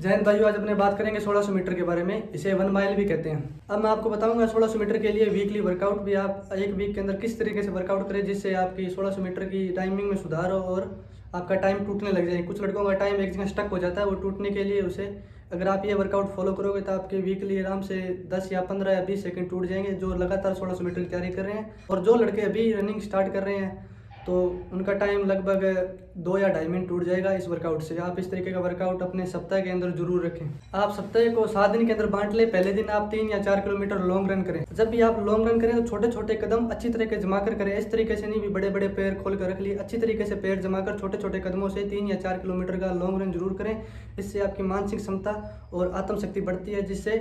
जय हिंद भाइयों, आज अपने बात करेंगे 1600 मीटर के बारे में। इसे 1 माइल भी कहते हैं। अब मैं आपको बताऊंगा 1600 मीटर के लिए वीकली वर्कआउट भी आप एक वीक के अंदर किस तरीके से वर्कआउट करें जिससे आपकी 1600 मीटर की टाइमिंग में सुधार हो और आपका टाइम टूटने लग जाए। कुछ लड़कों का टाइम एक जगह स्टक हो जाता है, वो टूटने के लिए उसे अगर आप ये वर्कआउट फॉलो करोगे तो आपके वीकली आराम से 10 या 15 या 20 सेकंड टूट जाएंगे जो लगातार 1600 मीटर की तैयारी कर रहे हैं। और जो लड़के अभी रनिंग स्टार्ट कर रहे हैं तो उनका टाइम लगभग 2 या 2.5 मिनट टूट जाएगा इस वर्कआउट से। आप इस तरीके का वर्कआउट अपने सप्ताह के अंदर जरूर रखें। आप सप्ताह को 7 दिन के अंदर बांट लें। पहले दिन आप 3 या 4 किलोमीटर लॉन्ग रन करें। जब भी आप लॉन्ग रन करें तो छोटे छोटे कदम अच्छी तरीके से जमाकर करें। इस तरीके से नहीं भी बड़े बड़े पैर खोल कर रख लिए, अच्छी तरीके से पैर जमाकर छोटे छोटे कदमों से 3 या 4 किलोमीटर का लॉन्ग रन जरूर करें। इससे आपकी मानसिक क्षमता और आत्मशक्ति बढ़ती है जिससे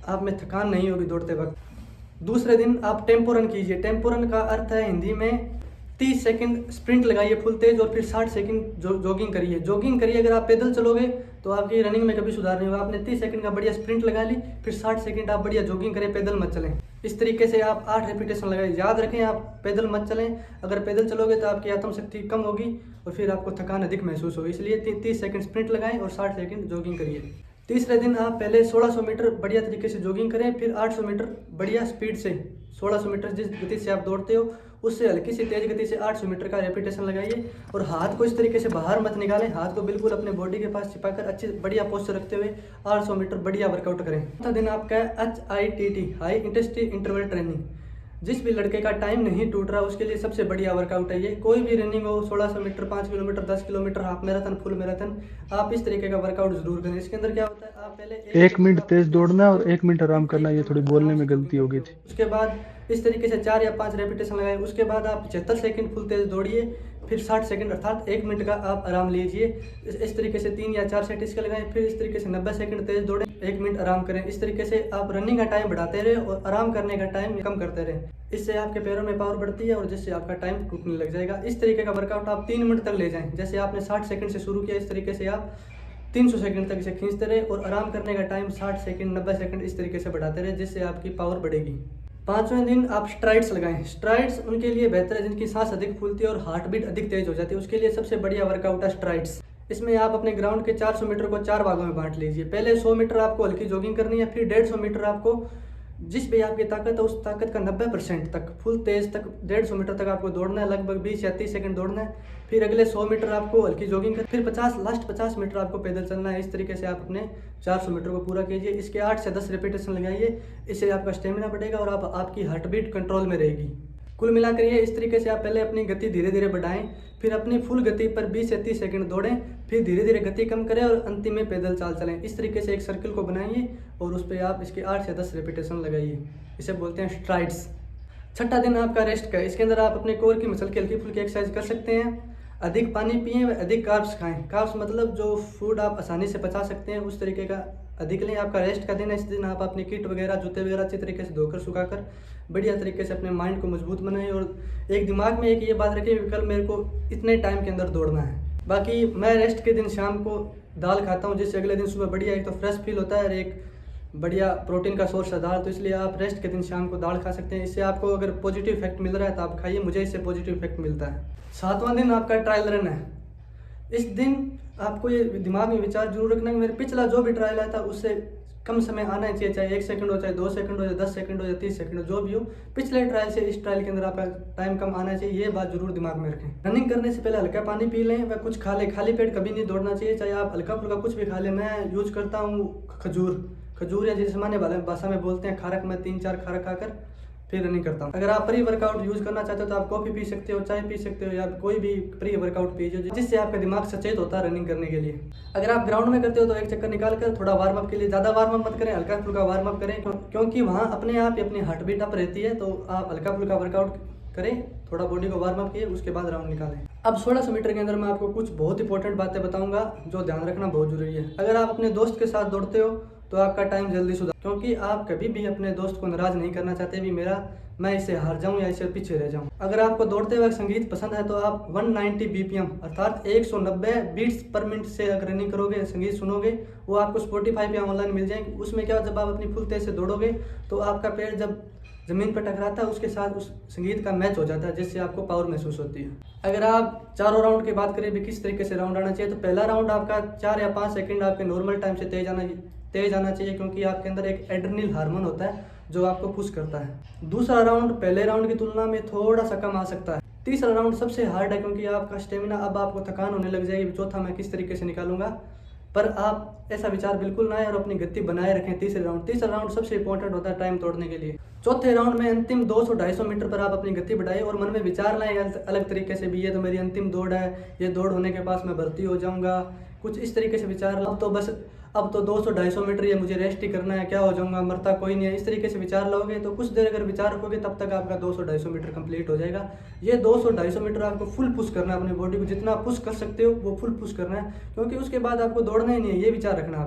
आप में थकान नहीं होगी दौड़ते वक्त। दूसरे दिन आप टेम्पो रन कीजिए। टेम्पो रन का अर्थ है हिंदी में 30 सेकंड स्प्रिंट लगाइए फुल तेज और फिर 60 सेकंड जॉगिंग करिए। जॉगिंग करिए। अगर आप पैदल चलोगे तो आपकी रनिंग में कभी सुधार नहीं होगा। आपने 30 सेकंड का बढ़िया स्प्रिंट लगा ली, फिर 60 सेकंड आप बढ़िया जॉगिंग करें, पैदल मत चलें। इस तरीके से आप 8 रेपिटेशन लगाइए। याद रखें, आप पैदल मत चलें। अगर पैदल चलोगे तो आपकी आत्मशक्ति कम होगी और फिर आपको थकान अधिक महसूस होगी। इसलिए 30 सेकंड स्प्रिंट लगाएं और 60 सेकंड जॉगिंग करिए। तीसरे दिन आप पहले 1600 मीटर बढ़िया तरीके से जॉगिंग करें, फिर 800 मीटर बढ़िया स्पीड से 1600 मीटर जिस गति से आप दौड़ते हो उससे हल्की सी तेज गति से 800 मीटर का रेपिटेशन लगाइए। और हाथ को इस तरीके से बाहर मत निकालें, हाथ को बिल्कुल अपने बॉडी के पास छिपाकर अच्छी बढ़िया पोस्चर रखते हुए 800 मीटर बढ़िया वर्कआउट करें। चौथा दिन आपका है HIIT, high intensity interval training. जिस भी लड़के का टाइम नहीं टूट रहा उसके लिए सबसे बढ़िया वर्कआउट है ये। कोई भी रनिंग हो, 1600 metre, 5 kilometre, 10 kilometre, half marathon, full marathon, आप इस तरीके का वर्कआउट जरूर करें। इसके अंदर क्या होता है, आप पहले 1 मिनट तेज दौड़ना और 1 मिनट आराम करना। ये थोड़ी बोलने में गलती हो गई थी। उसके बाद इस तरीके से 4 या 5 रेपिटेशन लगाए। उसके बाद आप 75 सेकंड फुल तेज दौड़िए, फिर 60 सेकंड अर्थात 1 मिनट का आप आराम लीजिए। इस तरीके से 3 या 4 सेट इसके लगाएं। फिर इस तरीके से 90 सेकंड तेज दौड़ें, 1 मिनट आराम करें। इस तरीके से आप रनिंग का टाइम बढ़ाते रहे और आराम करने का टाइम कम करते रहे। इससे आपके पैरों में पावर बढ़ती है और जिससे आपका टाइम टूटने लग जाएगा। इस तरीके का वर्कआउट आप 3 मिनट तक ले जाएं। जैसे आपने 60 सेकंड से शुरू किया, इस तरीके से आप 300 सेकंड तक इसे खींचते रहे और आराम करने का टाइम 60 सेकंड, 90 सेकंड इस तरीके से बढ़ाते रहे जिससे आपकी पावर बढ़ेगी। 5वें दिन आप स्ट्राइड्स लगाएं। स्ट्राइड्स उनके लिए बेहतर है जिनकी सांस अधिक फूलती है और हार्ट बीट अधिक तेज हो जाती है। उसके लिए सबसे बढ़िया वर्कआउट है स्ट्राइड्स। इसमें आप अपने ग्राउंड के 400 मीटर को 4 भागों में बांट लीजिए। पहले 100 मीटर आपको हल्की जॉगिंग करनी है, फिर 150 मीटर आपको जिस भी आपकी ताकत है उस ताकत का 90% तक फुल तेज तक 150 मीटर तक आपको दौड़ना है, लगभग 20 या 30 सेकंड दौड़ना है। फिर अगले 100 मीटर आपको हल्की जॉगिंग कर, फिर लास्ट 50 मीटर आपको पैदल चलना है। इस तरीके से आप अपने 400 मीटर को पूरा कीजिए। इसके 8 से 10 रेपिटेशन लगाइए। इससे आपका स्टेमिना बढ़ेगा और आपकी हार्ट बीट कंट्रोल में रहेगी। कुल मिलाकर ये इस तरीके से आप पहले अपनी गति धीरे धीरे बढ़ाएं, फिर अपनी फुल गति पर 20 से 30 सेकंड दौड़ें, फिर धीरे धीरे गति कम करें और अंतिम में पैदल चाल चलें। इस तरीके से एक सर्कल को बनाइए और उस पर आप इसके 8 से 10 रेपिटेशन लगाइए। इसे बोलते हैं स्ट्राइड्स। छठा दिन आपका रेस्ट का। इसके अंदर आप अपने कोर की मसल की हल्की फुल्की एक्सरसाइज कर सकते हैं। अधिक पानी पिएं व अधिक कार्ब्स खाएं। कार्ब्स मतलब जो फूड आप आसानी से पचा सकते हैं उस तरीके का अधिक लें। आपका रेस्ट का दिन है, इस दिन आप अपनी किट वगैरह, जूते वगैरह अच्छी तरीके से धोकर सुखाकर बढ़िया तरीके से अपने माइंड को मजबूत बनाएं और एक दिमाग में एक ये बात रखें कि कल मेरे को इतने टाइम के अंदर दौड़ना है। बाकी मैं रेस्ट के दिन शाम को दाल खाता हूँ जिससे अगले दिन सुबह बढ़िया एक तो फ्रेश फील होता है और एक बढ़िया प्रोटीन का सोर्स है दाल। तो इसलिए आप रेस्ट के दिन शाम को दाल खा सकते हैं। इससे आपको अगर पॉजिटिव इफेक्ट मिल रहा है तो आप खाइए, मुझे इससे पॉजिटिव इफेक्ट मिलता है। 7वां दिन आपका ट्रायल रन है। इस दिन आपको ये दिमाग में विचार जरूर रखना कि मेरे पिछला जो भी ट्रायल आया था उससे कम समय आना चाहिए, चाहे 1 सेकंड हो, चाहे 2 सेकंड हो, चाहे 10 सेकंड हो, या 30 सेकंड हो, जो भी हो। पिछले ट्रायल से इस ट्रायल के अंदर आपका टाइम कम आना चाहिए, ये बात जरूर दिमाग में रखें। रनिंग करने से पहले हल्का पानी पी लें व कुछ खा लें। खाली पेट कभी नहीं दौड़ना चाहिए, चाहे आप हल्का फुल्का कुछ भी खा लें। मैं यूज करता हूँ खजूर या जिसे सामान्य भाषा में बोलते हैं खारक। मैं 3-4 खारक खाकर फिर रनिंग करता हूँ। अगर आप प्री वर्कआउट यूज करना चाहते हो तो आप कॉफी पी सकते हो, चाय पी सकते हो, या कोई भी प्री वर्कआउट पीजिए जिससे आपका दिमाग सचेत होता है रनिंग करने के लिए। अगर आप ग्राउंड में करते हो तो एक चक्कर निकाल कर थोड़ा वार्म अप के लिए, ज़्यादा वार्म अप मत करें, हल्का फुल्का वार्म अप करें क्योंकि वहाँ अपने आप ही अपनी हार्ट बीट अप रहती है। तो आप हल्का फुल्का वर्कआउट करें, थोड़ा बॉडी को वार्म अप किए, उसके बाद राउंड निकालें। अब 1600 मीटर के अंदर मैं आपको कुछ बहुत इंपॉर्टेंट बातें बताऊंगा जो ध्यान रखना बहुत जरूरी है। अगर आप अपने दोस्त के साथ दौड़ते हो तो आपका टाइम जल्दी सुधार, क्योंकि आप कभी भी अपने दोस्त को नाराज नहीं करना चाहते भी मैं इसे हार जाऊं या इसे पीछे रह जाऊं। अगर आपको दौड़ते वक्त संगीत पसंद है तो आप 190 BPM अर्थात 190 बीट्स पर मिनट से अगर रनिंग करोगे, संगीत सुनोगे, वो आपको स्पॉटिफाई पे ऑनलाइन मिल जाएंगे। उसमें क्या, जब आप अपनी फुल तेज से दौड़ोगे तो आपका पैर जब ज़मीन पर टकराता है उसके साथ उस संगीत का मैच हो जाता है, जिससे आपको पावर महसूस होती है। अगर आप चारों राउंड की बात करें भी किस तरीके से राउंड आना चाहिए, तो पहला राउंड आपका 4 या 5 सेकंड आपके नॉर्मल टाइम से तेज आना चाहिए, क्योंकि आपके अंदर एक एड्रेनलिन हार्मोन होता है जो आपको पुश करता है। दूसरा राउंड पहले राउंड की तुलना में थोड़ा सा कम आ सकता है। तीसरा राउंड सबसे हार्ड है, क्योंकि आपका स्टेमिना, अब आपको थकान होने लग जाएगी, चौथा मैं किस तरीके से निकालूंगा, पर आप ऐसा विचार बिल्कुल ना आए और अपनी गति बनाए रखें। तीसरा राउंड सबसे इंपॉर्टेंट होता है टाइम तोड़ने के लिए। चौथे राउंड में अंतिम 200-250 मीटर पर आप अपनी गति बढ़ाएं और मन में विचार लाएं अलग तरीके से भी, ये तो मेरी अंतिम दौड़ है, ये दौड़ होने के पास मैं भर्ती हो जाऊंगा, कुछ इस तरीके से विचार। अब तो 200-250 मीटर ये मुझे रेस्ट ही करना है, क्या हो जाऊंगा, मरता कोई नहीं है, इस तरीके से विचार लोगे तो कुछ देर अगर विचार रखोगे तब तक आपका 200-250 मीटर कंप्लीट हो जाएगा। ये 200-250 मीटर आपको फुल पुश करना है, अपनी बॉडी को जितना पुश कर सकते हो वो फुल पुश करना है, क्योंकि उसके बाद आपको दौड़ना ही नहीं है, ये विचार रखना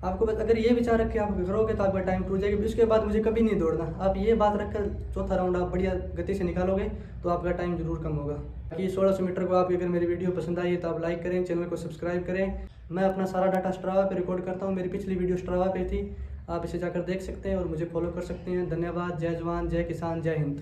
आपको बस। अगर ये विचार रख के आप करोगे तो आपका टाइम टूट जाएगा, उसके बाद मुझे कभी नहीं दौड़ना, आप ये बात रखकर चौथा राउंड आप बढ़िया गति से निकालोगे तो आपका टाइम जरूर कम होगा। कि 1600 मीटर को आप अगर मेरी वीडियो पसंद आई है तो आप लाइक करें, चैनल को सब्सक्राइब करें। मैं अपना सारा डाटा स्ट्रावा पे रिकॉर्ड करता हूँ, मेरी पिछली वीडियो स्ट्रावा पे थी, आप इसे जाकर देख सकते हैं और मुझे फॉलो कर सकते हैं। धन्यवाद। जय जवान, जय किसान, जय हिंद।